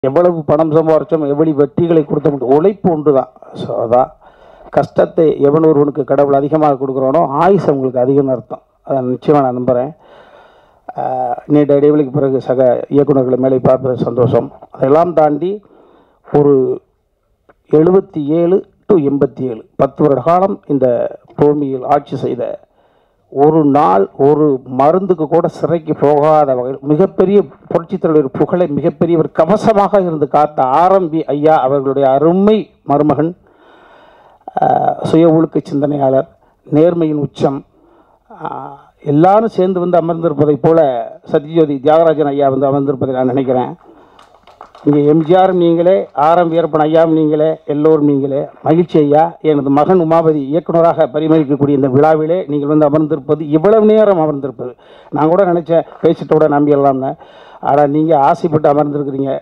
எவ்வளவு பணம் சம்பாரிச்சோம், எவ்வளவு வெற்றிகளை கொடுத்தோம், உழைப்பு ஒன்று தான். ஸோ அதான் கஷ்டத்தை எவன் ஒருவனுக்கு கடவுள் அதிகமாக கொடுக்குறானோ ஆயுசு அவங்களுக்கு அதிகம்னு அர்த்தம். அதை நிச்சயமாக நான் நம்புகிறேன். நீண்ட இடைவெளிக்கு பிறகு சக இயக்குநர்களை மேலே பார்ப்பது சந்தோஷம். அதெல்லாம் தாண்டி ஒரு 77 to 87 10 வருட காலம் இந்த பூமியில் ஆட்சி செய்த ஒரு நாள் ஒரு மருந்துக்கு கூட சிறைக்கு போகாத வகையில் மிகப்பெரிய புரட்சித் தலைவர் புகழை மிகப்பெரிய ஒரு கவசமாக இருந்து காத்த ஆரம்பி ஐயா அவர்களுடைய அருமை மருமகன், சுய ஒழுக்க சிந்தனையாளர், நேர்மையின் உச்சம், எல்லாரும் சேர்ந்து வந்து அமர்ந்திருப்பதை போல சத்யஜோதி தியாகராஜன் ஐயா வந்து அமர்ந்திருப்பதை நான் நினைக்கிறேன். இங்கே எம்ஜிஆர் நீங்களே, ஆரம் வீரப்பன் ஐயாவும் நீங்களே, எல்லோரும் நீங்களே. மகிழ்ச்சி ஐயா. எனது மகன் உமாபதி இயக்குநராக பரிமளிக்கக்கூடிய இந்த விழாவிலே நீங்கள் வந்து அமர்ந்திருப்பது, இவ்வளவு நேரம் அமர்ந்திருப்பது, நான் கூட நினச்சேன் பேசிட்டு கூட நம்பிடலாம்னு. ஆனால் நீங்கள் ஆசைப்பட்டு அமர்ந்திருக்கிறீங்க.